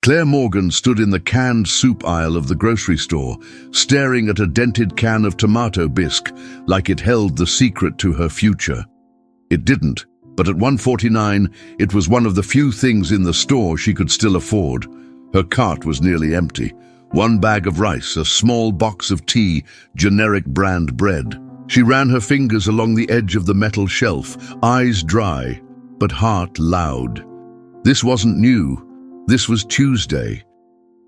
Claire Morgan stood in the canned soup aisle of the grocery store, staring at a dented can of tomato bisque like it held the secret to her future. It didn't, but at 1:49, it was one of the few things in the store she could still afford. Her cart was nearly empty. One bag of rice, a small box of tea, generic brand bread. She ran her fingers along the edge of the metal shelf, eyes dry, but heart loud. This wasn't new. This was Tuesday.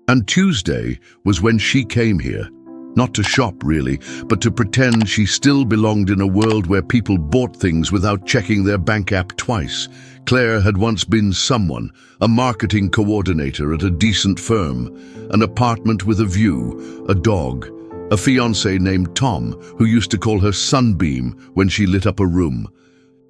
And Tuesday was when she came here. Not to shop, really, but to pretend she still belonged in a world where people bought things without checking their bank app twice. Claire had once been someone, a marketing coordinator at a decent firm, an apartment with a view, a dog, a fiancé named Tom, who used to call her Sunbeam when she lit up a room.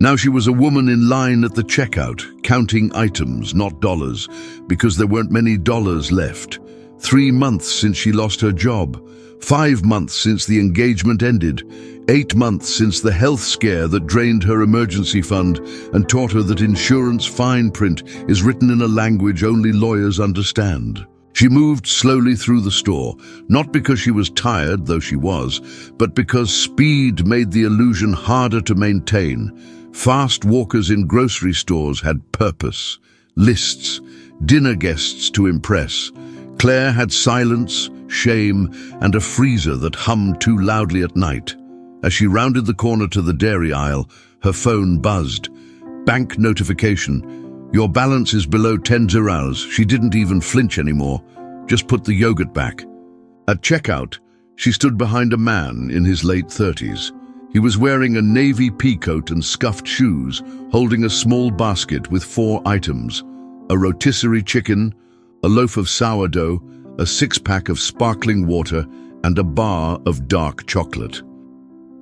Now she was a woman in line at the checkout, counting items, not dollars, because there weren't many dollars left. 3 months since she lost her job. 5 months since the engagement ended. 8 months since the health scare that drained her emergency fund and taught her that insurance fine print is written in a language only lawyers understand. She moved slowly through the store, not because she was tired, though she was, but because speed made the illusion harder to maintain. Fast walkers in grocery stores had purpose, lists, dinner guests to impress. Claire had silence, shame, and a freezer that hummed too loudly at night. As she rounded the corner to the dairy aisle, her phone buzzed. Bank notification. Your balance is below 10 zeros. She didn't even flinch anymore. Just put the yogurt back. At checkout, she stood behind a man in his late 30s. He was wearing a navy peacoat and scuffed shoes, holding a small basket with 4 items: a rotisserie chicken, a loaf of sourdough, a 6-pack of sparkling water, and a bar of dark chocolate.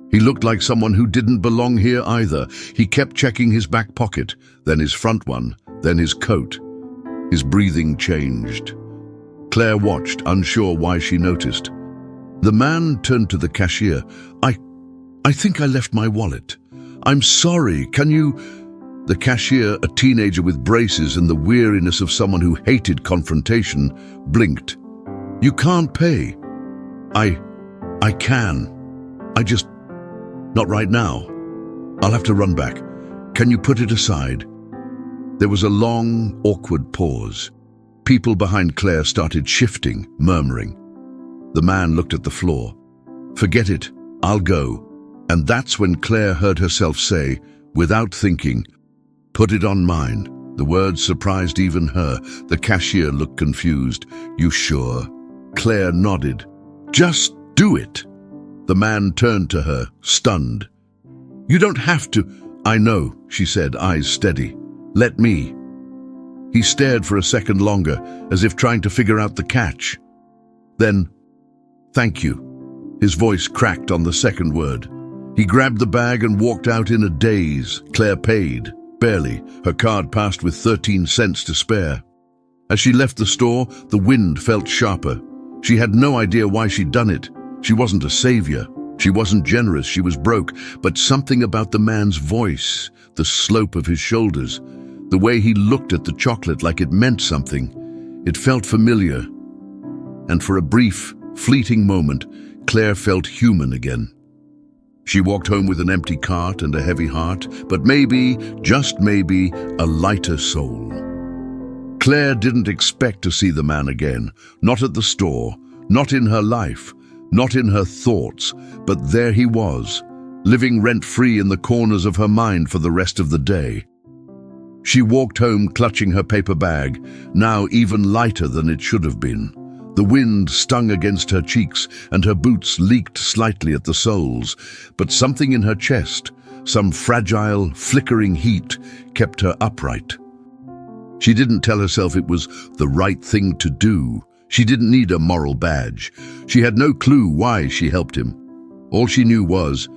He looked like someone who didn't belong here either. He kept checking his back pocket, then his front one, then his coat. His breathing changed. Claire watched, unsure why she noticed. The man turned to the cashier. I think I left my wallet. I'm sorry, can you... The cashier, a teenager with braces and the weariness of someone who hated confrontation, blinked. You can't pay. I can. Not right now. I'll have to run back. Can you put it aside? There was a long, awkward pause. People behind Claire started shifting, murmuring. The man looked at the floor. Forget it, I'll go. And that's when Claire heard herself say, without thinking, put it on mine. The words surprised even her. The cashier looked confused. You sure? Claire nodded. Just do it. The man turned to her, stunned. You don't have to. I know, she said, eyes steady. Let me. He stared for a second longer, as if trying to figure out the catch. Then, thank you. His voice cracked on the second word. He grabbed the bag and walked out in a daze. Claire paid, barely. Her card passed with 13 cents to spare. As she left the store, the wind felt sharper. She had no idea why she'd done it. She wasn't a savior. She wasn't generous. She was broke. But something about the man's voice, the slope of his shoulders, the way he looked at the chocolate like it meant something, it felt familiar. And for a brief, fleeting moment, Claire felt human again. She walked home with an empty cart and a heavy heart, but maybe, just maybe, a lighter soul. Claire didn't expect to see the man again, not at the store, not in her life, not in her thoughts, but there he was, living rent-free in the corners of her mind for the rest of the day. She walked home clutching her paper bag, now even lighter than it should have been. The wind stung against her cheeks and her boots leaked slightly at the soles, but something in her chest, some fragile, flickering heat, kept her upright. She didn't tell herself it was the right thing to do. She didn't need a moral badge. She had no clue why she helped him. All she knew was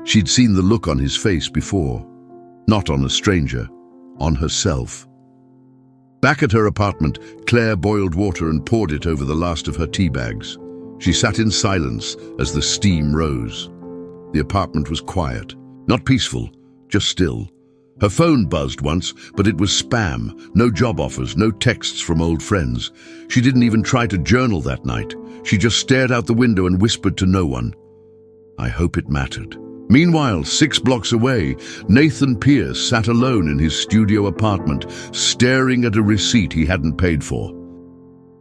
she'd seen the look on his face before. Not on a stranger, on herself. Back at her apartment, Claire boiled water and poured it over the last of her tea bags. She sat in silence as the steam rose. The apartment was quiet, not peaceful, just still. Her phone buzzed once, but it was spam. No job offers, no texts from old friends. She didn't even try to journal that night. She just stared out the window and whispered to no one. I hope it mattered. Meanwhile, 6 blocks away, Nathan Pierce sat alone in his studio apartment, staring at a receipt he hadn't paid for.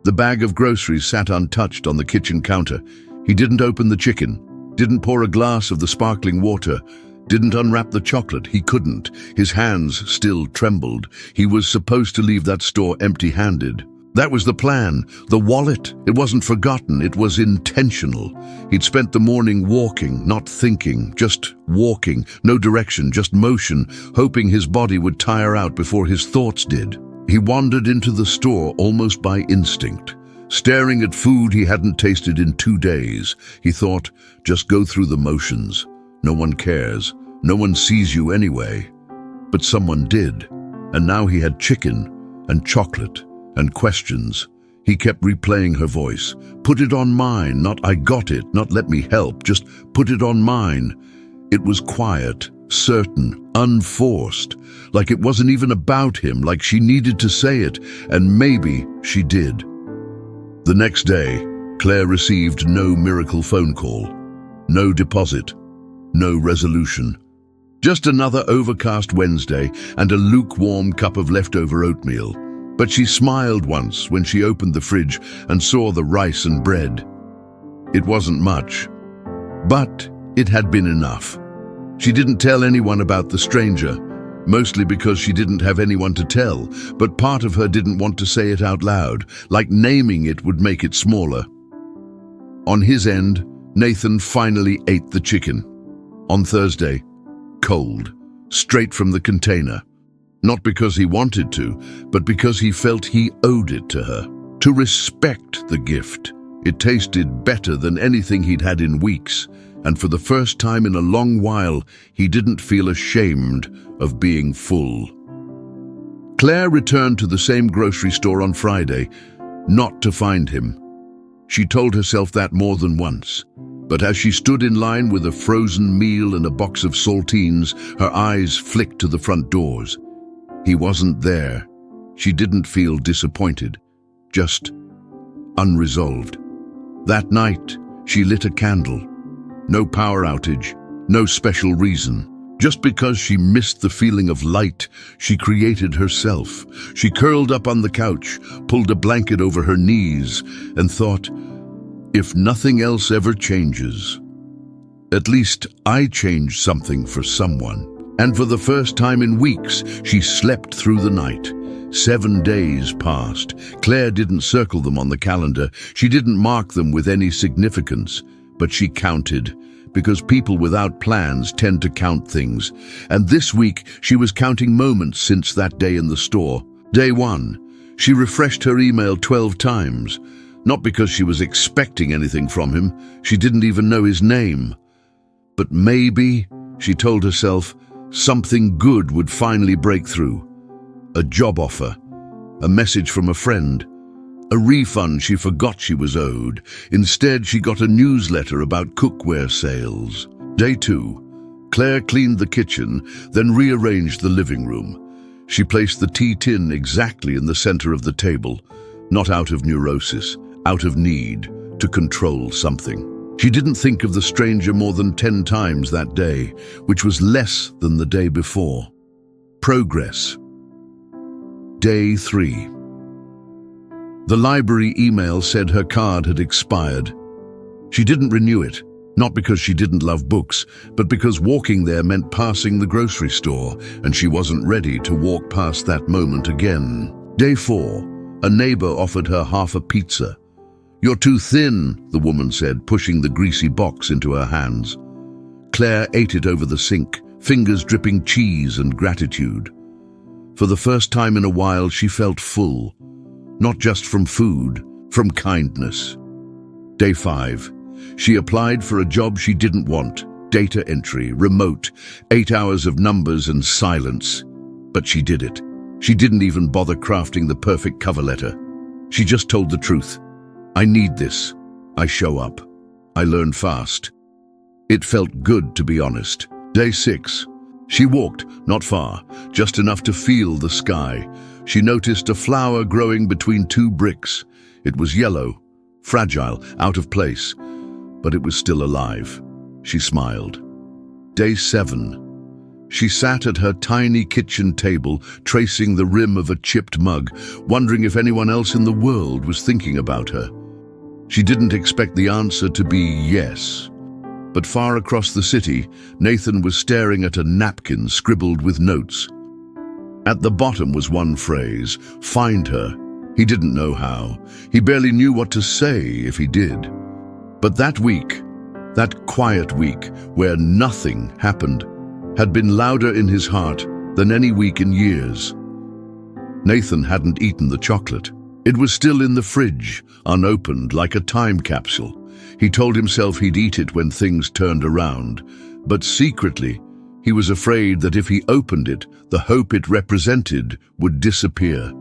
The bag of groceries sat untouched on the kitchen counter. He didn't open the chicken, didn't pour a glass of the sparkling water, didn't unwrap the chocolate. He couldn't. His hands still trembled. He was supposed to leave that store empty-handed. That was the plan. The wallet. It wasn't forgotten. It was intentional. He'd spent the morning walking, not thinking, just walking. No direction, just motion, hoping his body would tire out before his thoughts did. He wandered into the store almost by instinct, staring at food he hadn't tasted in 2 days. He thought, just go through the motions. No one cares. No one sees you anyway. But someone did. And now he had chicken and chocolate and questions. He kept replaying her voice. Put it on mine, not I got it, not let me help, just put it on mine. It was quiet, certain, unforced, like it wasn't even about him, like she needed to say it, and maybe she did. The next day, Claire received no miracle phone call, no deposit, no resolution. Just another overcast Wednesday and a lukewarm cup of leftover oatmeal. But she smiled once when she opened the fridge and saw the rice and bread. It wasn't much, but it had been enough. She didn't tell anyone about the stranger, mostly because she didn't have anyone to tell, but part of her didn't want to say it out loud, like naming it would make it smaller. On his end, Nathan finally ate the chicken. On Thursday, cold, straight from the container. Not because he wanted to, but because he felt he owed it to her. To respect the gift. It tasted better than anything he'd had in weeks, and for the first time in a long while, he didn't feel ashamed of being full. Claire returned to the same grocery store on Friday, not to find him. She told herself that more than once. But as she stood in line with a frozen meal and a box of saltines, her eyes flicked to the front doors. He wasn't there. She didn't feel disappointed, just unresolved. That night, she lit a candle. No power outage, no special reason. Just because she missed the feeling of light she created herself. She curled up on the couch, pulled a blanket over her knees, and thought, if nothing else ever changes, at least I changed something for someone. And for the first time in weeks, she slept through the night. 7 days passed. Claire didn't circle them on the calendar. She didn't mark them with any significance, but she counted, because people without plans tend to count things. And this week, she was counting moments since that day in the store. Day 1, she refreshed her email 12 times. Not because she was expecting anything from him. She didn't even know his name. But maybe, she told herself, something good would finally break through. A job offer, a message from a friend, a refund she forgot she was owed. Instead, she got a newsletter about cookware sales. Day 2, Claire cleaned the kitchen, then rearranged the living room. She placed the tea tin exactly in the center of the table, not out of neurosis, out of need to control something. She didn't think of the stranger more than 10 times that day, which was less than the day before. Progress. Day 3. The library email said her card had expired. She didn't renew it, not because she didn't love books, but because walking there meant passing the grocery store, and she wasn't ready to walk past that moment again. Day 4. A neighbor offered her half a pizza. You're too thin, the woman said, pushing the greasy box into her hands. Claire ate it over the sink, fingers dripping cheese and gratitude. For the first time in a while, she felt full. Not just from food, from kindness. Day 5. She applied for a job she didn't want. Data entry, remote, 8 hours of numbers and silence. But she did it. She didn't even bother crafting the perfect cover letter. She just told the truth. I need this. I show up. I learn fast. It felt good, to be honest. Day 6. She walked, not far, just enough to feel the sky. She noticed a flower growing between two bricks. It was yellow, fragile, out of place, but it was still alive. She smiled. Day 7. She sat at her tiny kitchen table, tracing the rim of a chipped mug, wondering if anyone else in the world was thinking about her. She didn't expect the answer to be yes. But far across the city, Nathan was staring at a napkin scribbled with notes. At the bottom was one phrase, "Find her." He didn't know how. He barely knew what to say if he did. But that week, that quiet week where nothing happened, had been louder in his heart than any week in years. Nathan hadn't eaten the chocolate. It was still in the fridge, unopened, like a time capsule. He told himself he'd eat it when things turned around, but secretly, he was afraid that if he opened it, the hope it represented would disappear.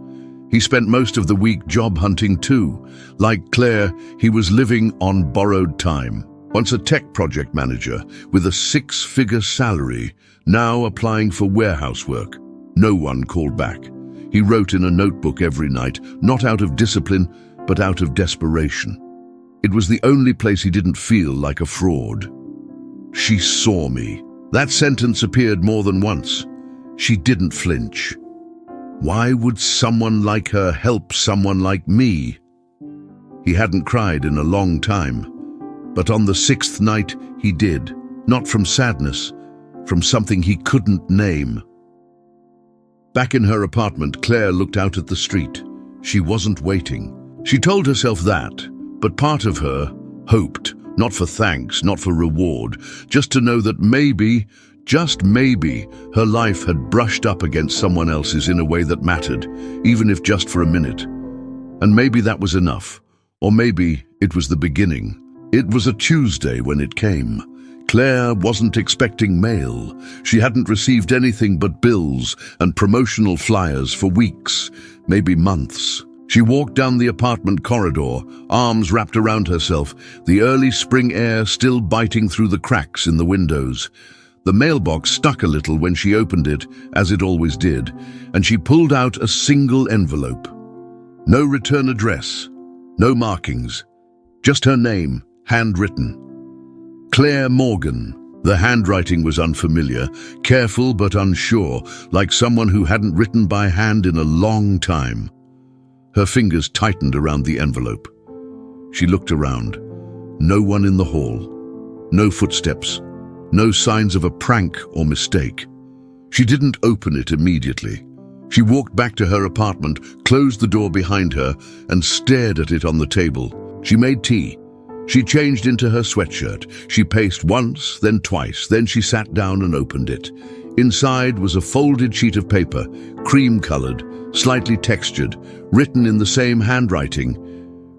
He spent most of the week job hunting too. Like Claire, he was living on borrowed time. Once a tech project manager with a 6-figure salary, now applying for warehouse work. No one called back. He wrote in a notebook every night, not out of discipline, but out of desperation. It was the only place he didn't feel like a fraud. She saw me. That sentence appeared more than once. She didn't flinch. Why would someone like her help someone like me? He hadn't cried in a long time, but on the 6th night he did, not from sadness, from something he couldn't name. Back in her apartment, Claire looked out at the street. She wasn't waiting. She told herself that, but part of her hoped, not for thanks, not for reward, just to know that maybe, just maybe, her life had brushed up against someone else's in a way that mattered, even if just for a minute. And maybe that was enough, or maybe it was the beginning. It was a Tuesday when it came. Claire wasn't expecting mail. She hadn't received anything but bills and promotional flyers for weeks, maybe months. She walked down the apartment corridor, arms wrapped around herself, the early spring air still biting through the cracks in the windows. The mailbox stuck a little when she opened it, as it always did, and she pulled out a single envelope. No return address, no markings, just her name, handwritten. Claire Morgan. The handwriting was unfamiliar, careful but unsure, like someone who hadn't written by hand in a long time. Her fingers tightened around the envelope. She looked around. No one in the hall. No footsteps. No signs of a prank or mistake. She didn't open it immediately. She walked back to her apartment, closed the door behind her, and stared at it on the table. She made tea. She changed into her sweatshirt. She paced once, then twice. Then she sat down and opened it. Inside was a folded sheet of paper, cream-colored, slightly textured, written in the same handwriting.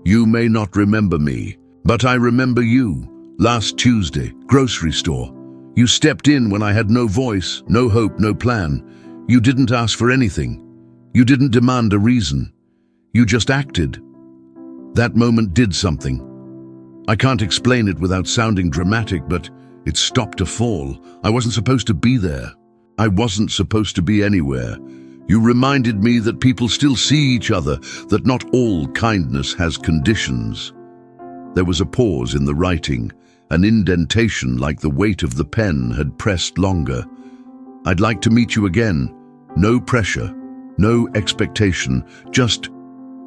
"You may not remember me, but I remember you. Last Tuesday, grocery store. You stepped in when I had no voice, no hope, no plan. You didn't ask for anything. You didn't demand a reason. You just acted. That moment did something. I can't explain it without sounding dramatic, but it stopped a fall. I wasn't supposed to be there. I wasn't supposed to be anywhere. You reminded me that people still see each other, that not all kindness has conditions." There was a pause in the writing, an indentation like the weight of the pen had pressed longer. "I'd like to meet you again. No pressure, no expectation, just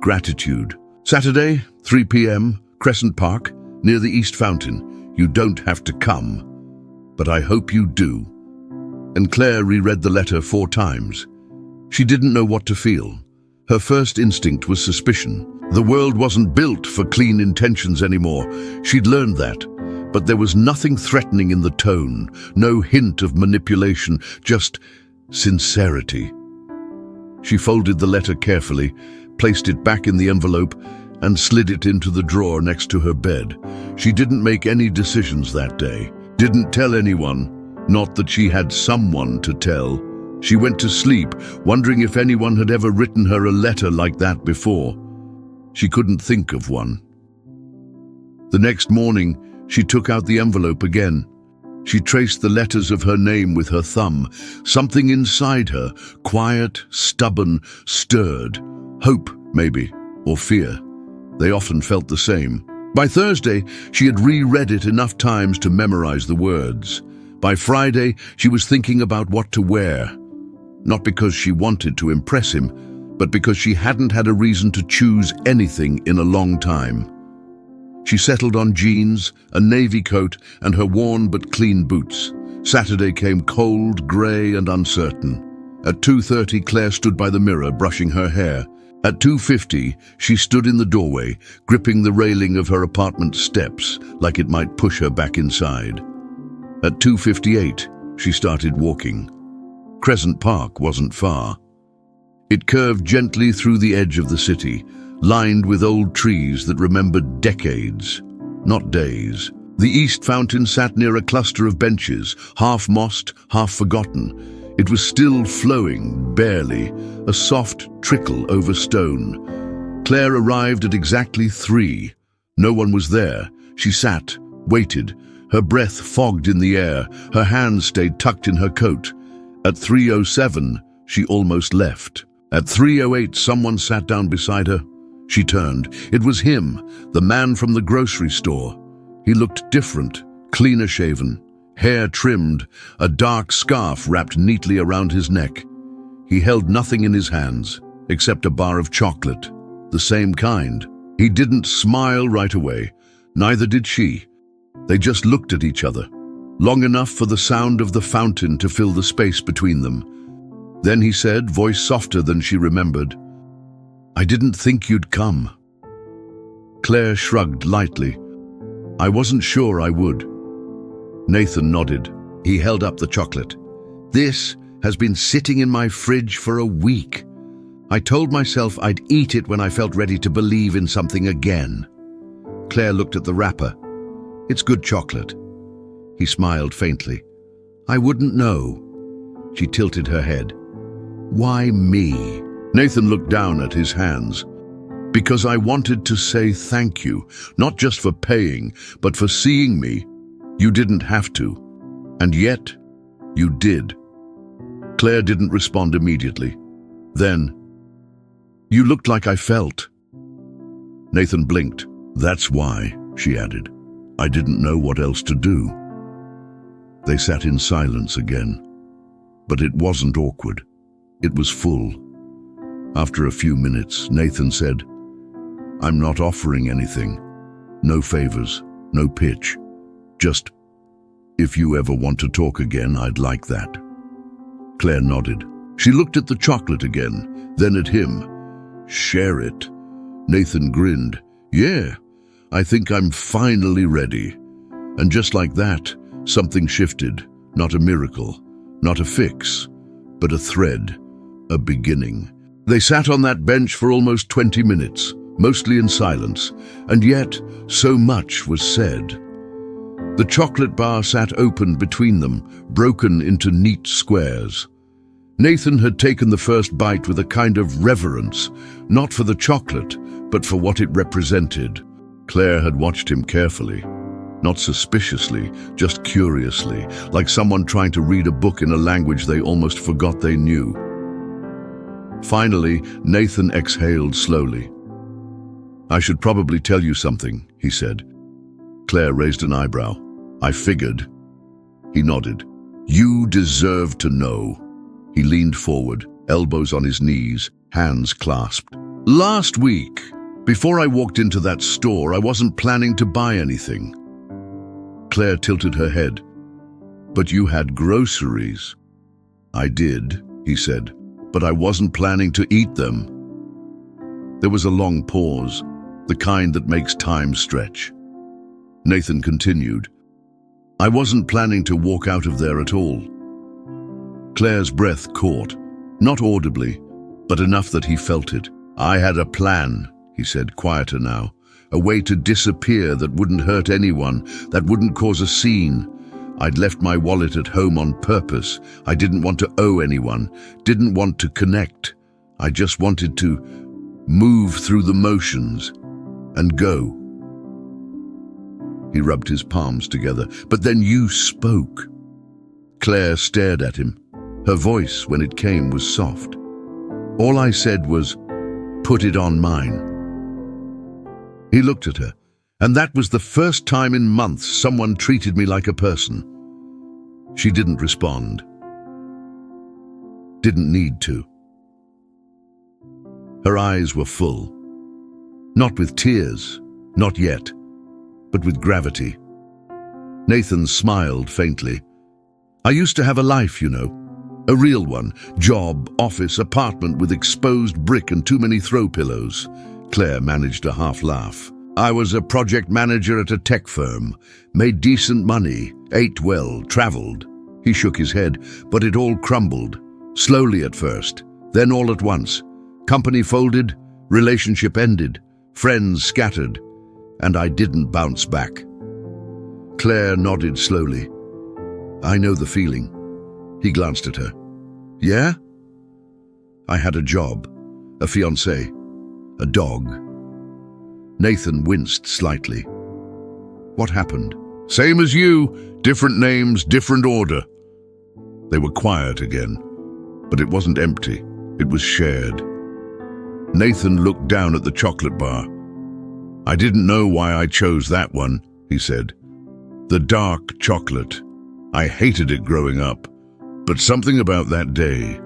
gratitude. Saturday, 3 p.m., Crescent Park, near the East Fountain. You don't have to come, but I hope you do." And Claire reread the letter 4 times. She didn't know what to feel. Her first instinct was suspicion. The world wasn't built for clean intentions anymore. She'd learned that. But there was nothing threatening in the tone, no hint of manipulation, just sincerity. She folded the letter carefully, placed it back in the envelope, and slid it into the drawer next to her bed. She didn't make any decisions that day, didn't tell anyone, not that she had someone to tell. She went to sleep, wondering if anyone had ever written her a letter like that before. She couldn't think of one. The next morning, she took out the envelope again. She traced the letters of her name with her thumb. Something inside her, quiet, stubborn, stirred. Hope, maybe, or fear. They often felt the same. By Thursday, she had reread it enough times to memorize the words. By Friday, she was thinking about what to wear. Not because she wanted to impress him, but because she hadn't had a reason to choose anything in a long time. She settled on jeans, a navy coat, and her worn but clean boots. Saturday came cold, grey, and uncertain. At 2:30, Claire stood by the mirror, brushing her hair. At 2:50, she stood in the doorway, gripping the railing of her apartment steps, like it might push her back inside. At 2:58, she started walking. Crescent Park wasn't far. It curved gently through the edge of the city, lined with old trees that remembered decades, not days. The East Fountain sat near a cluster of benches, half mossed, half forgotten. It was still flowing, barely, a soft trickle over stone. Claire arrived at exactly 3. No one was there. She sat, waited, her breath fogged in the air, her hands stayed tucked in her coat. At 3:07, she almost left. At 3:08, someone sat down beside her. She turned. It was him, the man from the grocery store. He looked different, cleaner shaven, hair trimmed, a dark scarf wrapped neatly around his neck. He held nothing in his hands, except a bar of chocolate, the same kind. He didn't smile right away, neither did she. They just looked at each other, long enough for the sound of the fountain to fill the space between them. Then he said, voice softer than she remembered, "I didn't think you'd come." Claire shrugged lightly. "I wasn't sure I would." Nathan nodded. He held up the chocolate. "This has been sitting in my fridge for a week. I told myself I'd eat it when I felt ready to believe in something again." Claire looked at the wrapper. "It's good chocolate." He smiled faintly. "I wouldn't know." She tilted her head. "Why me?" Nathan looked down at his hands. "Because I wanted to say thank you, not just for paying, but for seeing me. You didn't have to. And yet, you did." Claire didn't respond immediately. Then, "You looked like I felt." Nathan blinked. "That's why," she added. "I didn't know what else to do." They sat in silence again. But it wasn't awkward. It was full. After a few minutes, Nathan said, "I'm not offering anything. No favors, no pitch. Just, if you ever want to talk again, I'd like that." Claire nodded. She looked at the chocolate again, then at him. "Share it." Nathan grinned. "Yeah, I think I'm finally ready." And just like that, something shifted. Not a miracle, not a fix, but a thread, a beginning. They sat on that bench for almost 20 minutes, mostly in silence, and yet so much was said. The chocolate bar sat open between them, broken into neat squares. Nathan had taken the first bite with a kind of reverence, not for the chocolate, but for what it represented. Claire had watched him carefully, not suspiciously, just curiously, like someone trying to read a book in a language they almost forgot they knew. Finally, Nathan exhaled slowly. "I should probably tell you something," he said. Claire raised an eyebrow. "I figured." He nodded. "You deserve to know." He leaned forward, elbows on his knees, hands clasped. "Last week, before I walked into that store, I wasn't planning to buy anything." Claire tilted her head. "But you had groceries." "I did," he said, "but I wasn't planning to eat them." There was a long pause, the kind that makes time stretch. Nathan continued, "I wasn't planning to walk out of there at all." Claire's breath caught, not audibly, but enough that he felt it. "I had a plan," he said, quieter now. "A way to disappear that wouldn't hurt anyone, that wouldn't cause a scene. I'd left my wallet at home on purpose. I didn't want to owe anyone, didn't want to connect. I just wanted to move through the motions and go." He rubbed his palms together. But then you spoke. Claire stared at him. Her voice, when it came, was soft. All I said was, "Put it on mine." He looked at her, and that was the first time in months someone treated me like a person. She didn't respond. Didn't need to. Her eyes were full. Not with tears, not yet, but with gravity. Nathan smiled faintly. "I used to have a life, you know. A real one. Job, office, apartment with exposed brick and too many throw pillows." Claire managed a half laugh. "I was a project manager at a tech firm. Made decent money, ate well, traveled." He shook his head, but it all crumbled. Slowly at first, then all at once. Company folded, relationship ended, friends scattered, and I didn't bounce back. Claire nodded slowly. "I know the feeling." He glanced at her. "Yeah?" "I had a job, a fiancé, a dog." Nathan winced slightly. "What happened?" "Same as you, different names, different order." They were quiet again, but it wasn't empty, it was shared. Nathan looked down at the chocolate bar. "I didn't know why I chose that one," he said. "The dark chocolate. I hated it growing up. But something about that day,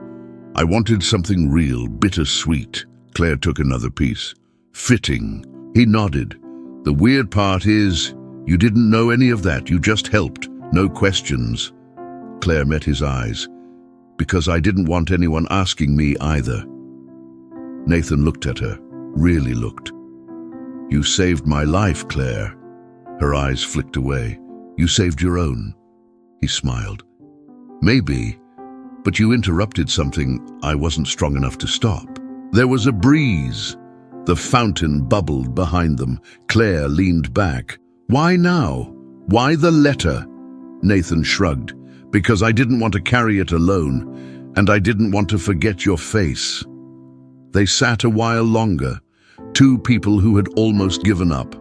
I wanted something real, bittersweet." Claire took another piece. "Fitting." He nodded. "The weird part is, you didn't know any of that, you just helped, no questions." Claire met his eyes. "Because I didn't want anyone asking me either." Nathan looked at her, really looked. "You saved my life, Claire." Her eyes flicked away. "You saved your own." He smiled. "Maybe, but you interrupted something I wasn't strong enough to stop." There was a breeze. The fountain bubbled behind them. Claire leaned back. "Why now? Why the letter?" Nathan shrugged. "Because I didn't want to carry it alone, and I didn't want to forget your face." They sat a while longer, two people who had almost given up,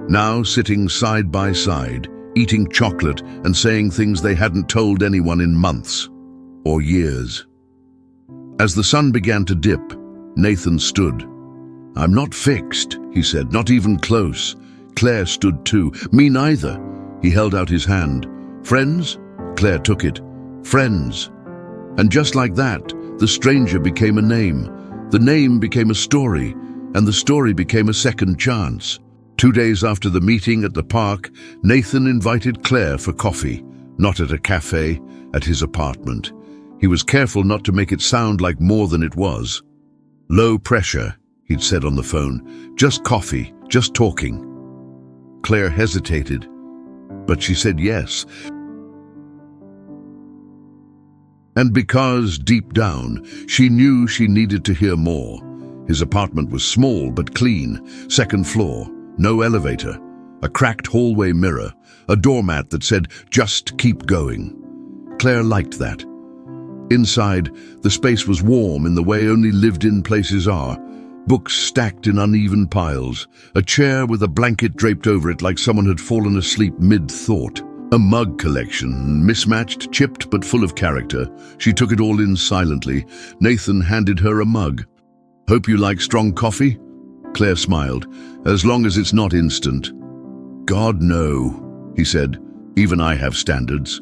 now sitting side by side, eating chocolate and saying things they hadn't told anyone in months or years. As the sun began to dip, Nathan stood. "I'm not fixed," he said, "not even close." Claire stood too. "Me neither." He held out his hand. "Friends?" Claire took it. "Friends." And just like that, the stranger became a name. The name became a story, and the story became a second chance. 2 days after the meeting at the park, Nathan invited Claire for coffee, not at a cafe, at his apartment. He was careful not to make it sound like more than it was. "Low pressure," he'd said on the phone. "Just coffee, just talking." Claire hesitated, but she said yes. And because, deep down, she knew she needed to hear more. His apartment was small but clean, second floor, no elevator, a cracked hallway mirror, a doormat that said, "Just keep going." Claire liked that. Inside, the space was warm in the way only lived-in places are. Books stacked in uneven piles, a chair with a blanket draped over it like someone had fallen asleep mid-thought. A mug collection, mismatched, chipped, but full of character. She took it all in silently. Nathan handed her a mug. "Hope you like strong coffee?" Claire smiled. "As long as it's not instant." "God, no," he said. "Even I have standards."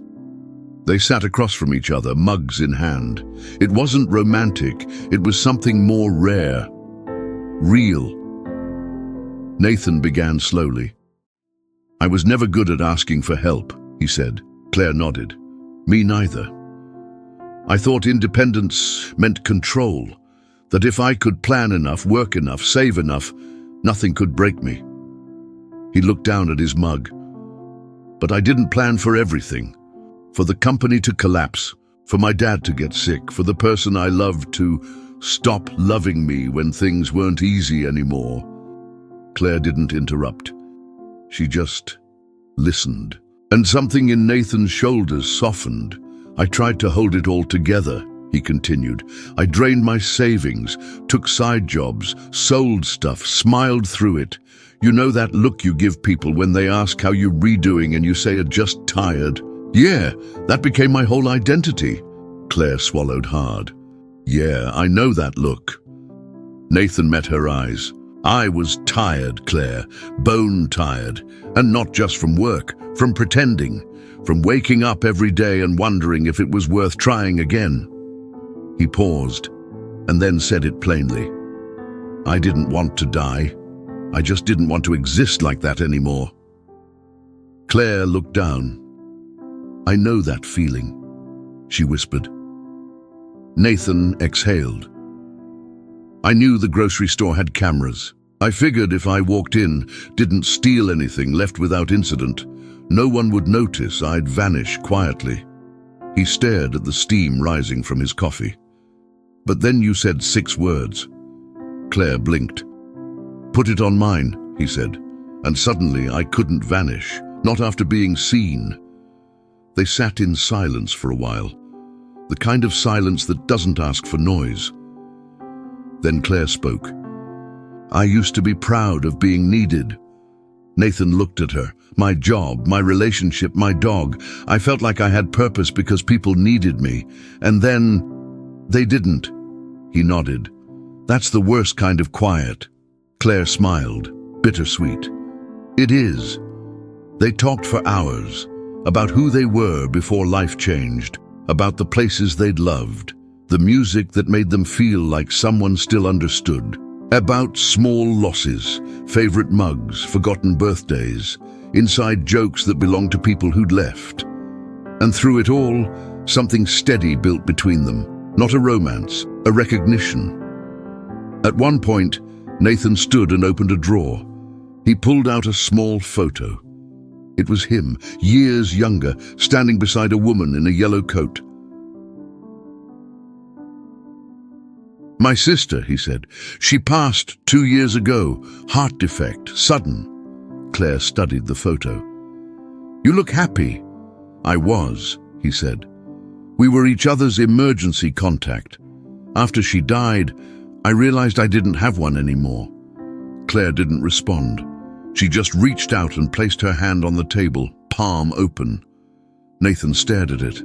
They sat across from each other, mugs in hand. It wasn't romantic. It was something more rare. Real. Nathan began slowly. "I was never good at asking for help," he said. Claire nodded. "Me neither. I thought independence meant control, that if I could plan enough, work enough, save enough, nothing could break me." He looked down at his mug. "But I didn't plan for everything. For the company to collapse, for my dad to get sick, for the person I loved to stop loving me when things weren't easy anymore." Claire didn't interrupt. She just listened. And something in Nathan's shoulders softened. "I tried to hold it all together," he continued. "I drained my savings, took side jobs, sold stuff, smiled through it. You know that look you give people when they ask how you're redoing and you say you're just tired? Yeah, that became my whole identity. Claire swallowed hard. Yeah, I know that look. Nathan met her eyes. I was tired, Claire, bone tired, and not just from work, from pretending, from waking up every day and wondering if it was worth trying again. He paused, and then said it plainly. I didn't want to die. I just didn't want to exist like that anymore. Claire looked down. I know that feeling, she whispered. Nathan exhaled. I knew the grocery store had cameras. I figured if I walked in, didn't steal anything, left without incident, no one would notice. I'd vanish quietly. He stared at the steam rising from his coffee. But then you said 6 words. Claire blinked. Put it on mine, he said, and suddenly I couldn't vanish, not after being seen. They sat in silence for a while, the kind of silence that doesn't ask for noise. Then Claire spoke. I used to be proud of being needed. Nathan looked at her. My job, my relationship, my dog. I felt like I had purpose because people needed me. And then, they didn't. He nodded. That's the worst kind of quiet. Claire smiled, bittersweet. It is. They talked for hours about who they were before life changed, about the places they'd loved, the music that made them feel like someone still understood, about small losses, favorite mugs, forgotten birthdays, inside jokes that belonged to people who'd left. And through it all, something steady built between them, not a romance, a recognition. At one point, Nathan stood and opened a drawer. He pulled out a small photo. It was him, years younger, standing beside a woman in a yellow coat. My sister, he said. She passed 2 years ago. Heart defect, sudden. Claire studied the photo. You look happy. I was, he said. We were each other's emergency contact. After she died, I realized I didn't have one anymore. Claire didn't respond. She just reached out and placed her hand on the table, palm open. Nathan stared at it,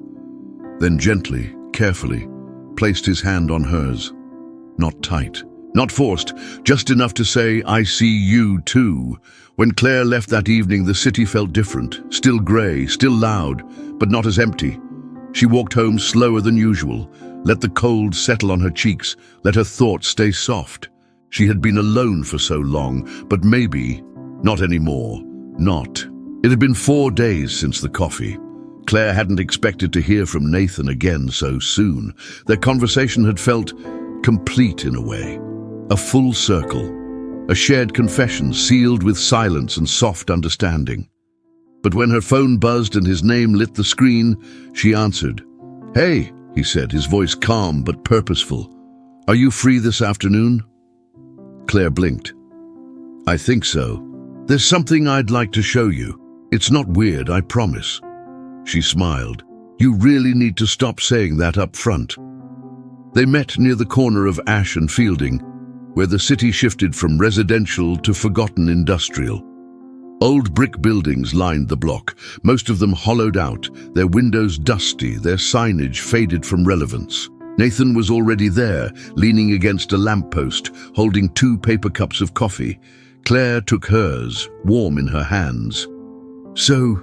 then gently, carefully, placed his hand on hers. Not tight, not forced, just enough to say, I see you too. When Claire left that evening, the city felt different, still grey, still loud, but not as empty. She walked home slower than usual, let the cold settle on her cheeks, let her thoughts stay soft. She had been alone for so long, but maybe, not anymore, not. It had been 4 days since the coffee. Claire hadn't expected to hear from Nathan again so soon. Their conversation had felt complete in a way, a full circle, a shared confession sealed with silence and soft understanding. But when her phone buzzed and his name lit the screen, she answered. Hey, he said, his voice calm but purposeful. Are you free this afternoon? Claire blinked. I think so. There's something I'd like to show you. It's not weird, I promise. She smiled. You really need to stop saying that up front. They met near the corner of Ash and Fielding, where the city shifted from residential to forgotten industrial. Old brick buildings lined the block, most of them hollowed out, their windows dusty, their signage faded from relevance. Nathan was already there, leaning against a lamppost, holding 2 paper cups of coffee. Claire took hers, warm in her hands. So,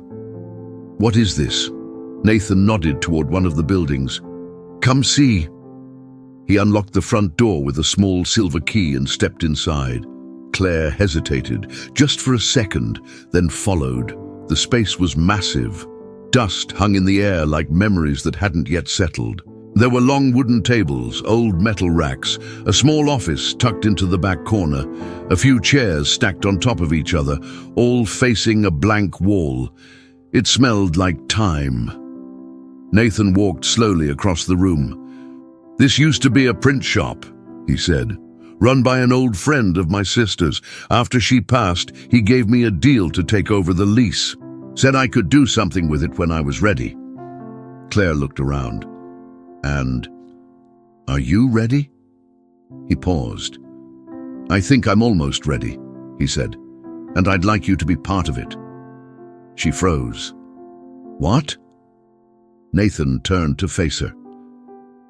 what is this? Nathan nodded toward one of the buildings. Come see. He unlocked the front door with a small silver key and stepped inside. Claire hesitated, just for a second, then followed. The space was massive. Dust hung in the air like memories that hadn't yet settled. There were long wooden tables, old metal racks, a small office tucked into the back corner, a few chairs stacked on top of each other, all facing a blank wall. It smelled like time. Nathan walked slowly across the room. This used to be a print shop, he said, run by an old friend of my sister's. After she passed, he gave me a deal to take over the lease. Said I could do something with it when I was ready. Claire looked around. And, are you ready? He paused. I think I'm almost ready, he said. and I'd like you to be part of it." She froze. "What?" Nathan turned to face her.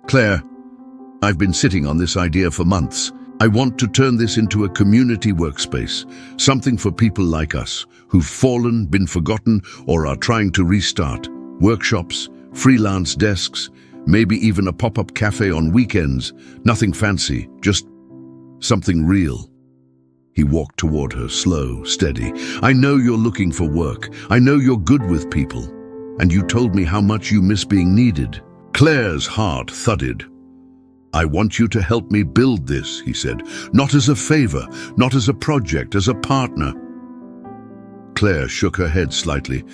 "Claire, I've been sitting on this idea for months. I want to turn this into a community workspace, something for people like us, who've fallen, been forgotten, or are trying to restart. Workshops, freelance desks, maybe even a pop-up cafe on weekends. Nothing fancy, just something real." He walked toward her, slow, steady. "I know you're looking for work. I know you're good with people. And you told me how much you miss being needed." Claire's heart thudded. "I want you to help me build this," he said. "Not as a favor, not as a project, as a partner." Claire shook her head slightly.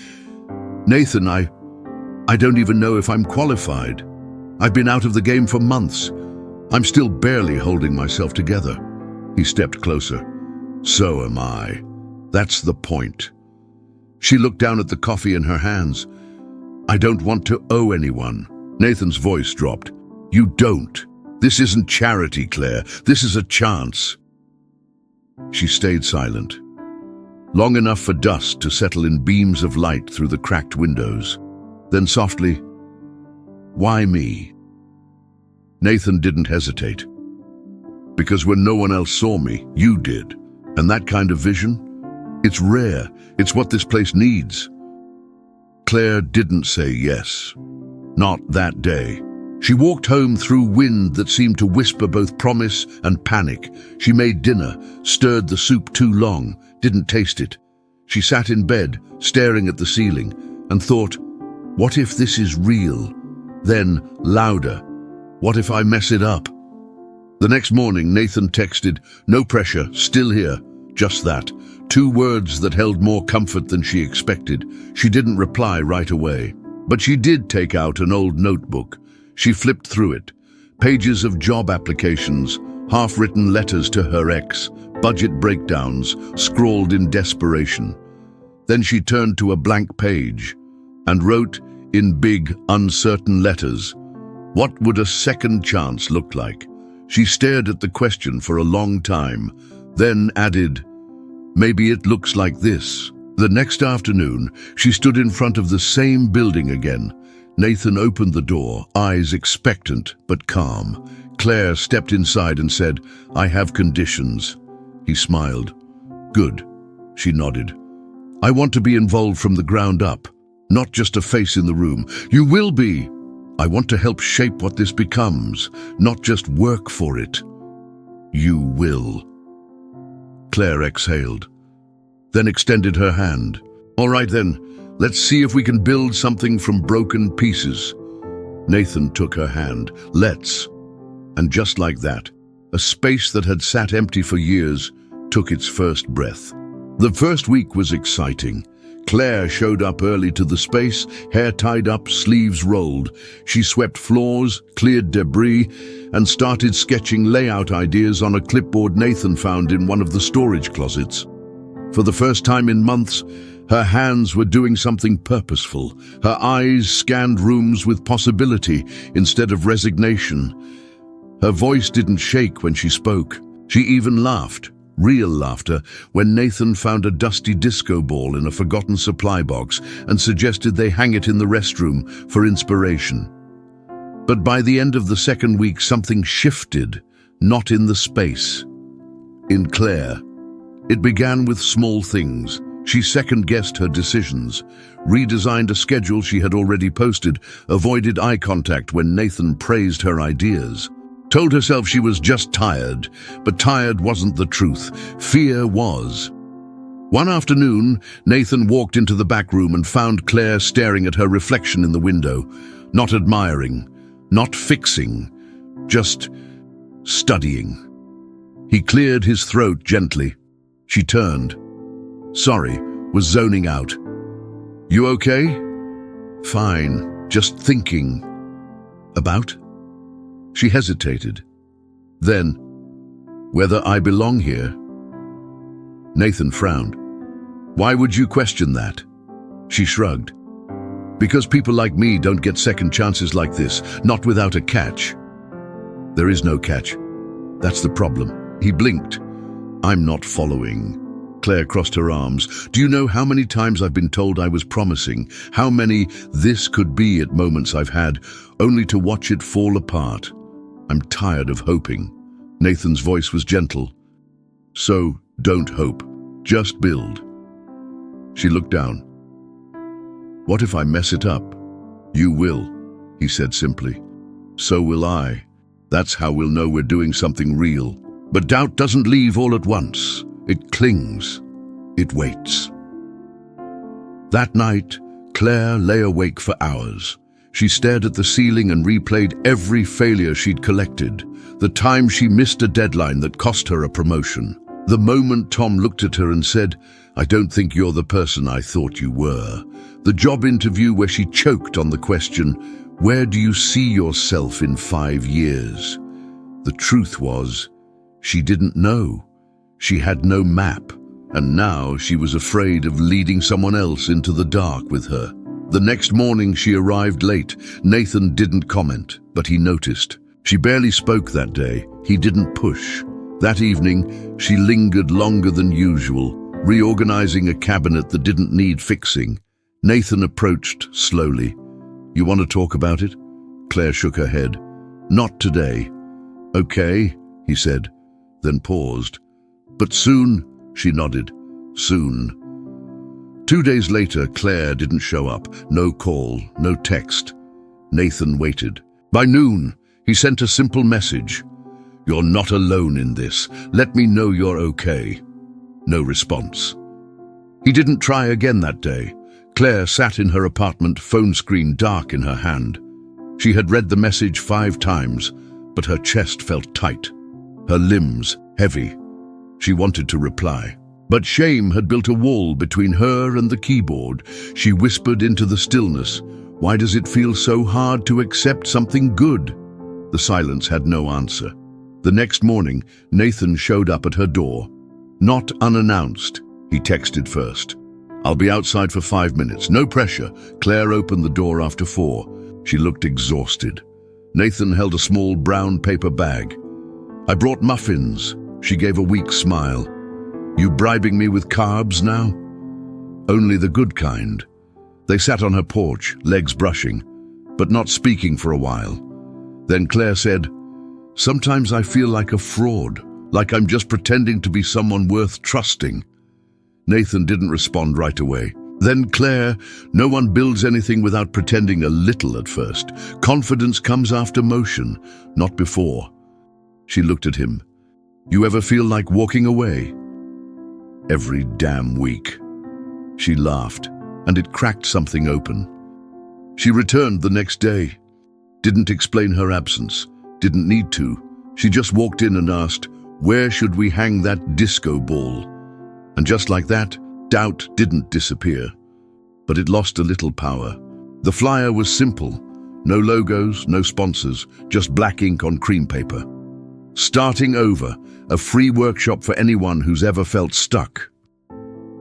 "Nathan, I don't even know if I'm qualified. I've been out of the game for months. I'm still barely holding myself together." He stepped closer. "So am I. That's the point." She looked down at the coffee in her hands. "I don't want to owe anyone." Nathan's voice dropped. "You don't. This isn't charity, Claire. This is a chance." She stayed silent, long enough for dust to settle in beams of light through the cracked windows. Then softly, "Why me?" Nathan didn't hesitate. "Because when no one else saw me, you did. And that kind of vision, it's rare. It's what this place needs." Claire didn't say yes. Not that day. She walked home through wind that seemed to whisper both promise and panic. She made dinner, stirred the soup too long, didn't taste it. She sat in bed, staring at the ceiling, and thought, what if this is real? Then, louder, what if I mess it up? The next morning, Nathan texted, "No pressure, still here." Just that. 2 words that held more comfort than she expected. She didn't reply right away. But she did take out an old notebook. She flipped through it. Pages of job applications, half-written letters to her ex, budget breakdowns, scrawled in desperation. Then she turned to a blank page and wrote in big, uncertain letters, what would a second chance look like? She stared at the question for a long time, then added, maybe it looks like this. The next afternoon, she stood in front of the same building again. Nathan opened the door, eyes expectant but calm. Claire stepped inside and said, "I have conditions." He smiled. "Good," she nodded. "I want to be involved from the ground up, not just a face in the room." "You will be." "I want to help shape what this becomes, not just work for it." "You will." Claire exhaled, then extended her hand. "All right then, let's see if we can build something from broken pieces." Nathan took her hand. "Let's." And just like that, a space that had sat empty for years took its first breath. The first week was exciting. Claire showed up early to the space, hair tied up, sleeves rolled. She swept floors, cleared debris, and started sketching layout ideas on a clipboard Nathan found in one of the storage closets. For the first time in months, her hands were doing something purposeful. Her eyes scanned rooms with possibility instead of resignation. Her voice didn't shake when she spoke. She even laughed. Real laughter, when Nathan found a dusty disco ball in a forgotten supply box and suggested they hang it in the restroom for inspiration. But by the end of the second week, something shifted, not in the space. In Claire. It began with small things. She second-guessed her decisions, redesigned a schedule she had already posted, avoided eye contact when Nathan praised her ideas. Told herself she was just tired, but tired wasn't the truth. Fear was. One afternoon, Nathan walked into the back room and found Claire staring at her reflection in the window, not admiring, not fixing, just studying. He cleared his throat gently. She turned. Sorry, was zoning out. "You okay?" "Fine, just thinking." "About?" She hesitated. Then, "Whether I belong here?" Nathan frowned. "Why would you question that?" She shrugged. "Because people like me don't get second chances like this, not without a catch." "There is no catch. That's the problem." He blinked. "I'm not following." Claire crossed her arms. Do you know how many times I've been told I was promising? How many this could be at moments I've had, only to watch it fall apart? I'm tired of hoping. Nathan's voice was gentle. So, don't hope. Just build. She looked down. What if I mess it up? You will, he said simply. So will I. That's how we'll know we're doing something real. But doubt doesn't leave all at once. It clings. It waits. That night, Claire lay awake for hours. She stared at the ceiling and replayed every failure she'd collected. The time she missed a deadline that cost her a promotion. The moment Tom looked at her and said, I don't think you're the person I thought you were. The job interview where she choked on the question, where do you see yourself in 5 years? The truth was, she didn't know. She had no map, and now she was afraid of leading someone else into the dark with her. The next morning she arrived late. Nathan didn't comment, but he noticed. She barely spoke that day. He didn't push. That evening, she lingered longer than usual, reorganizing a cabinet that didn't need fixing. Nathan approached slowly. You want to talk about it? Claire shook her head. Not today. Okay, he said, then paused. But soon, she nodded. Soon. 2 days later, Claire didn't show up. No call, no text. Nathan waited. By noon, he sent a simple message. You're not alone in this. Let me know you're okay. No response. He didn't try again that day. Claire sat in her apartment, phone screen dark in her hand. She had read the message 5 times, but her chest felt tight, her limbs heavy. She wanted to reply, but shame had built a wall between her and the keyboard. She whispered into the stillness, why does it feel so hard to accept something good? The silence had no answer. The next morning, Nathan showed up at her door. Not unannounced, he texted first. I'll be outside for 5 minutes, no pressure. Claire opened the door after 4. She looked exhausted. Nathan held a small brown paper bag. I brought muffins. She gave a weak smile. You bribing me with carbs now? Only the good kind. They sat on her porch, legs brushing, but not speaking for a while. Then Claire said, sometimes I feel like a fraud, like I'm just pretending to be someone worth trusting. Nathan didn't respond right away. Then Claire, no one builds anything without pretending a little at first. Confidence comes after motion, not before. She looked at him. You ever feel like walking away? Every damn week. She laughed, and it cracked something open. She returned the next day. Didn't explain her absence. Didn't need to. She just walked in and asked, where should we hang that disco ball? And just like that, doubt didn't disappear. But it lost a little power. The flyer was simple. No logos, no sponsors, just black ink on cream paper. Starting over, a free workshop for anyone who's ever felt stuck.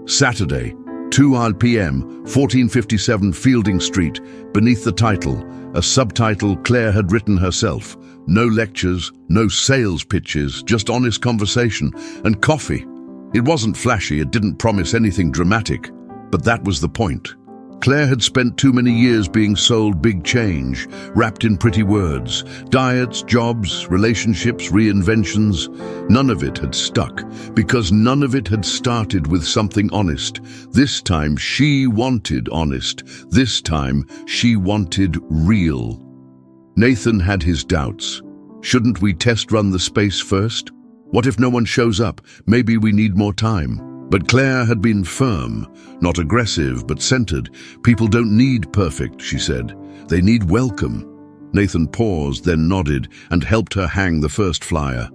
Saturday, 2 p.m., 1457 Fielding Street, beneath the title, a subtitle Claire had written herself. No lectures, no sales pitches, just honest conversation and coffee. It wasn't flashy, it didn't promise anything dramatic, but that was the point. Claire had spent too many years being sold big change, wrapped in pretty words. Diets, jobs, relationships, reinventions. None of it had stuck, because none of it had started with something honest. This time she wanted honest. This time she wanted real. Nathan had his doubts. Shouldn't we test run the space first? What if no one shows up? Maybe we need more time. But Claire had been firm, not aggressive, but centered. People don't need perfect, she said. They need welcome. Nathan paused, then nodded, and helped her hang the first flyer.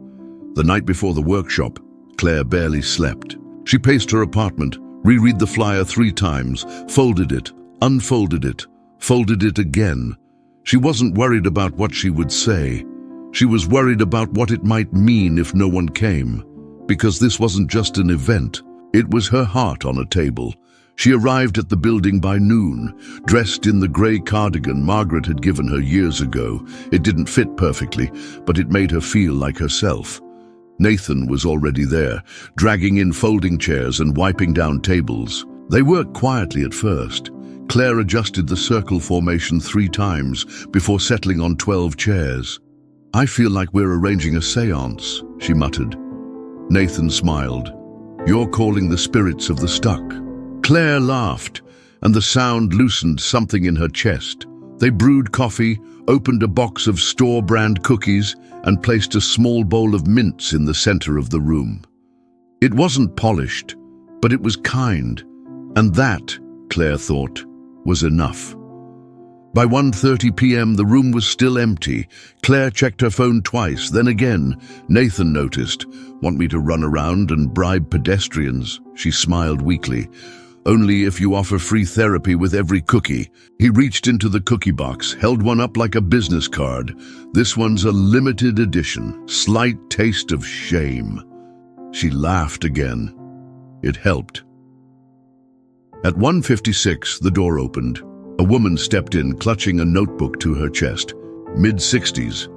The night before the workshop, Claire barely slept. She paced her apartment, reread the flyer 3 times, folded it, unfolded it, folded it again. She wasn't worried about what she would say. She was worried about what it might mean if no one came. Because this wasn't just an event. It was her heart on a table. She arrived at the building by noon, dressed in the grey cardigan Margaret had given her years ago. It didn't fit perfectly, but it made her feel like herself. Nathan was already there, dragging in folding chairs and wiping down tables. They worked quietly at first. Claire adjusted the circle formation 3 times before settling on 12 chairs. "I feel like we're arranging a séance," she muttered. Nathan smiled. "You're calling the spirits of the stuck." Claire laughed, and the sound loosened something in her chest. They brewed coffee, opened a box of store-brand cookies, and placed a small bowl of mints in the center of the room. It wasn't polished, but it was kind, and that, Claire thought, was enough. By 1:30 p.m. the room was still empty. Claire checked her phone twice, then again. Nathan noticed. "Want me to run around and bribe pedestrians?" She smiled weakly. "Only if you offer free therapy with every cookie." He reached into the cookie box, held one up like a business card. "This one's a limited edition. Slight taste of shame." She laughed again. It helped. At 1:56, the door opened. A woman stepped in, clutching a notebook to her chest. Mid-60s,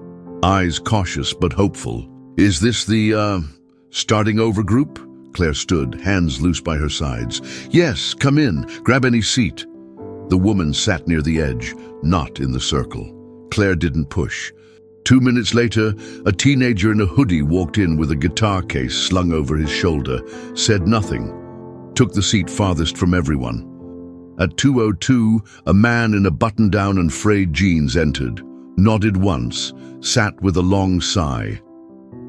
eyes cautious but hopeful. "Is this the, starting over group?" Claire stood, hands loose by her sides. "Yes, come in. Grab any seat." The woman sat near the edge, not in the circle. Claire didn't push. 2 minutes later, a teenager in a hoodie walked in with a guitar case slung over his shoulder, said nothing, took the seat farthest from everyone. At 2:02, a man in a button-down and frayed jeans entered, nodded once, sat with a long sigh.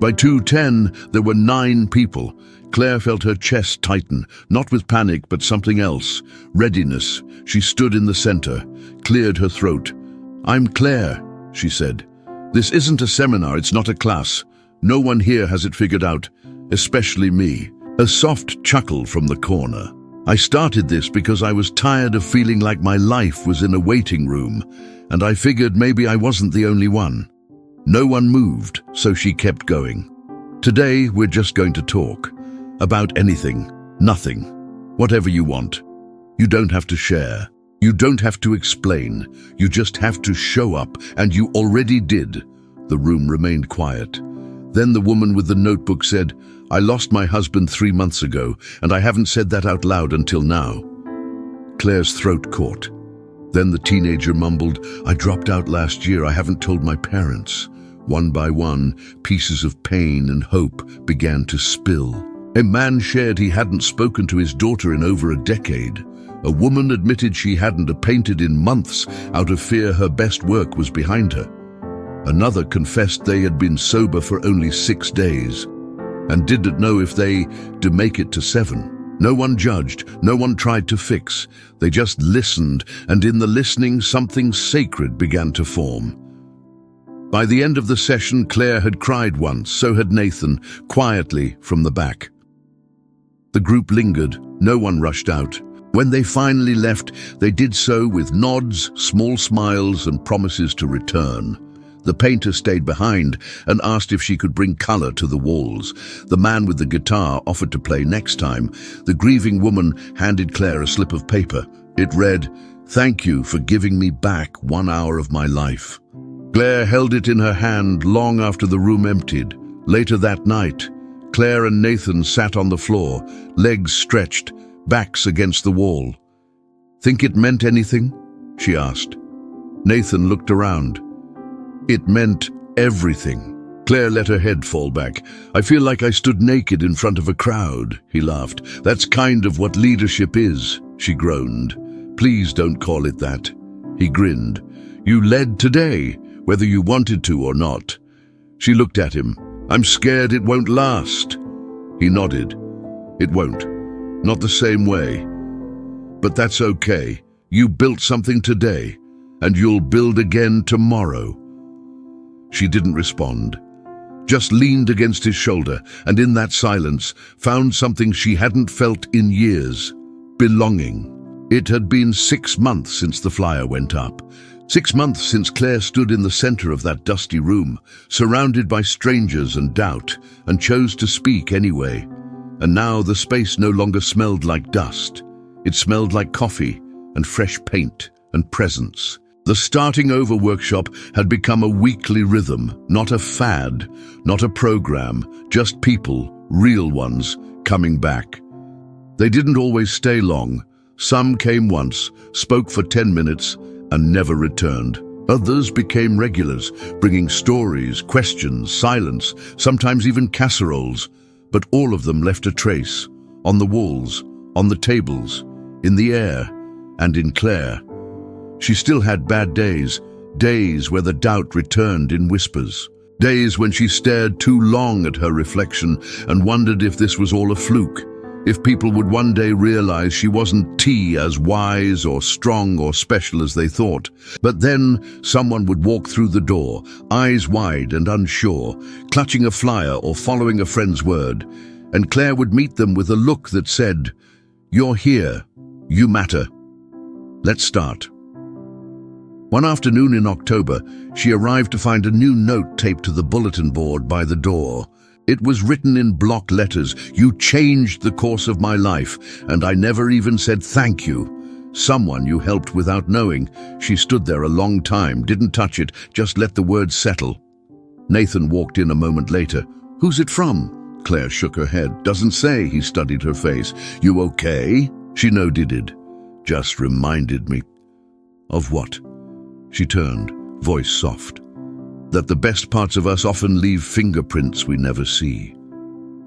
By 2:10, there were 9 people. Claire felt her chest tighten, not with panic, but something else. Readiness. She stood in the center, cleared her throat. "I'm Claire," she said. "This isn't a seminar, it's not a class. No one here has it figured out, especially me." A soft chuckle from the corner. "I started this because I was tired of feeling like my life was in a waiting room, and I figured maybe I wasn't the only one." No one moved, so she kept going. "Today, we're just going to talk. About anything, nothing, whatever you want. You don't have to share. You don't have to explain. You just have to show up, and you already did." The room remained quiet. Then the woman with the notebook said, "I lost my husband 3 months ago, and I haven't said that out loud until now." Claire's throat caught. Then the teenager mumbled, "I dropped out last year. I haven't told my parents." One by one, pieces of pain and hope began to spill. A man shared he hadn't spoken to his daughter in over a decade. A woman admitted she hadn't painted in months out of fear her best work was behind her. Another confessed they had been sober for only 6 days and didn't know if they'd make it to 7. No one judged, no one tried to fix. They just listened, and in the listening, something sacred began to form. By the end of the session, Claire had cried once, so had Nathan, quietly from the back. The group lingered, no one rushed out. When they finally left, they did so with nods, small smiles, and promises to return. The painter stayed behind and asked if she could bring color to the walls. The man with the guitar offered to play next time. The grieving woman handed Claire a slip of paper. It read, "Thank you for giving me back 1 hour of my life." Claire held it in her hand long after the room emptied. Later that night, Claire and Nathan sat on the floor, legs stretched, backs against the wall. "Think it meant anything?" she asked. Nathan looked around. "It meant everything." Claire let her head fall back. "I feel like I stood naked in front of a crowd," he laughed. "That's kind of what leadership is," she groaned. "Please don't call it that." He grinned. "You led today, whether you wanted to or not." She looked at him. "I'm scared it won't last." He nodded. "It won't. Not the same way. But that's okay. You built something today, and you'll build again tomorrow." She didn't respond, just leaned against his shoulder, and in that silence found something she hadn't felt in years: belonging. It had been 6 months since the flyer went up. 6 months since Claire stood in the center of that dusty room, surrounded by strangers and doubt, and chose to speak anyway. And now the space no longer smelled like dust. It smelled like coffee and fresh paint and presence. The starting over workshop had become a weekly rhythm, not a fad, not a program, just people, real ones, coming back. They didn't always stay long. Some came once, spoke for 10 minutes, and never returned. Others became regulars, bringing stories, questions, silence, sometimes even casseroles. But all of them left a trace, on the walls, on the tables, in the air, and in Claire. She still had bad days, days where the doubt returned in whispers, days when she stared too long at her reflection and wondered if this was all a fluke, if people would one day realize she wasn't as wise or strong or special as they thought. But then someone would walk through the door, eyes wide and unsure, clutching a flyer or following a friend's word, and Claire would meet them with a look that said, "You're here. You matter. Let's start." One afternoon in October, she arrived to find a new note taped to the bulletin board by the door. It was written in block letters, "You changed the course of my life, and I never even said thank you. Someone you helped without knowing." She stood there a long time, didn't touch it, just let the words settle. Nathan walked in a moment later. "Who's it from?" Claire shook her head. "Doesn't say." He studied her face. "You okay?" She nodded. "Just reminded me." "Of what?" She turned, voice soft. "That the best parts of us often leave fingerprints we never see."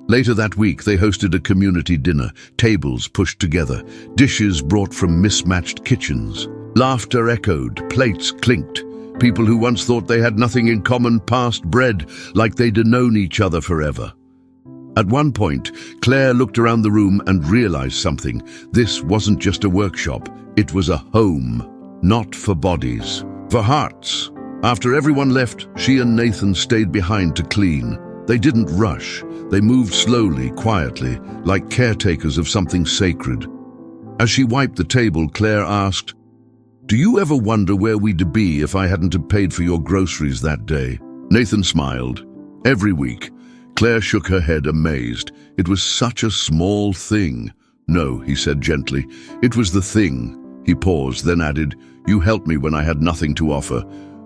Later that week, they hosted a community dinner, tables pushed together, dishes brought from mismatched kitchens. Laughter echoed, plates clinked. People who once thought they had nothing in common passed bread like they'd known each other forever. At one point, Claire looked around the room and realized something. This wasn't just a workshop, it was a home, not for bodies, for hearts. After everyone left, she and Nathan stayed behind to clean. They didn't rush. They moved slowly, quietly, like caretakers of something sacred. As she wiped the table, Claire asked, "Do you ever wonder where we'd be if I hadn't have paid for your groceries that day?" Nathan smiled. Every week. Claire shook her head, amazed. It was such a small thing. "No," he said gently. "It was the thing." He paused, then added, "You helped me when I had nothing to offer.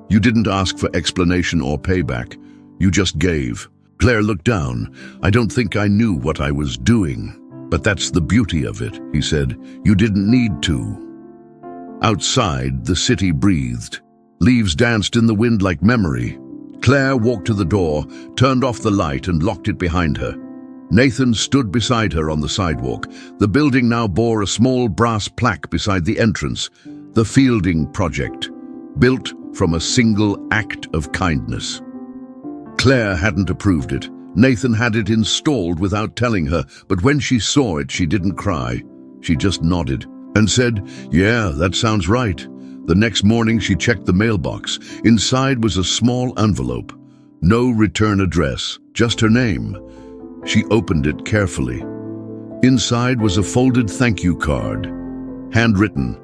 You didn't ask for explanation or payback. You just gave." Claire looked down. "I don't think I knew what I was doing. But that's the beauty of it," he said. "You didn't need to." Outside, the city breathed. Leaves danced in the wind like memory. Claire walked to the door, turned off the light and locked it behind her. Nathan stood beside her on the sidewalk. The building now bore a small brass plaque beside the entrance, the Fielding Project, built from a single act of kindness. Claire hadn't approved it. Nathan had it installed without telling her, but when she saw it, she didn't cry. She just nodded and said, "Yeah, that sounds right." The next morning, she checked the mailbox. Inside was a small envelope. No return address, just her name. She opened it carefully. Inside was a folded thank you card. Handwritten,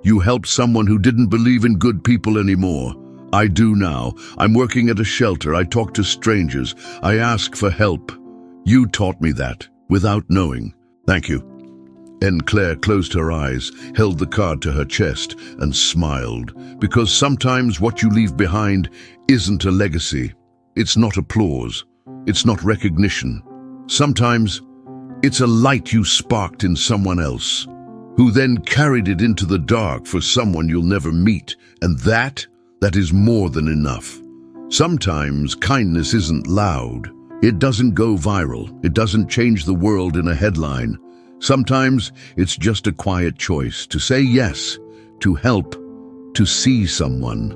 "You helped someone who didn't believe in good people anymore. I do now. I'm working at a shelter. I talk to strangers. I ask for help. You taught me that, without knowing. Thank you." And Claire closed her eyes, held the card to her chest, and smiled. Because sometimes what you leave behind isn't a legacy. It's not applause. It's not recognition. Sometimes it's a light you sparked in someone else, who then carried it into the dark for someone you'll never meet. And that is more than enough. Sometimes kindness isn't loud. It doesn't go viral. It doesn't change the world in a headline. Sometimes it's just a quiet choice to say yes, to help, to see someone.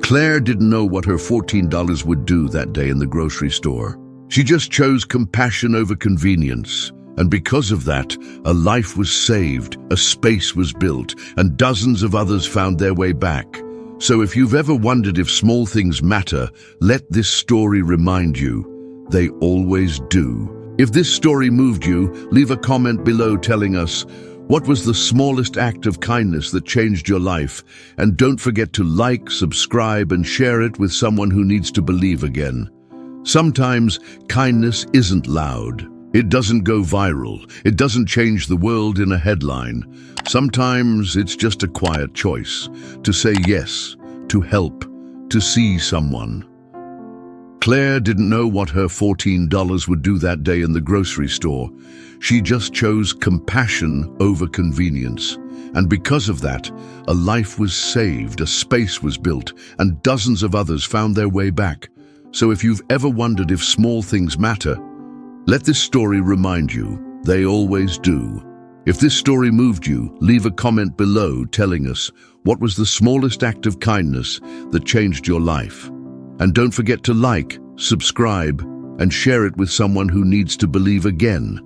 Claire didn't know what her $14 would do that day in the grocery store. She just chose compassion over convenience. And because of that, a life was saved, a space was built, and dozens of others found their way back. So if you've ever wondered if small things matter, let this story remind you, they always do. If this story moved you, leave a comment below telling us, what was the smallest act of kindness that changed your life? And don't forget to like, subscribe, and share it with someone who needs to believe again. Sometimes kindness isn't loud. It doesn't go viral. It doesn't change the world in a headline. Sometimes it's just a quiet choice to say yes, to help, to see someone. Claire didn't know what her $14 would do that day in the grocery store. She just chose compassion over convenience. And because of that, a life was saved, a space was built, and dozens of others found their way back. So if you've ever wondered if small things matter, let this story remind you, they always do. If this story moved you, leave a comment below telling us what was the smallest act of kindness that changed your life. And don't forget to like, subscribe, and share it with someone who needs to believe again.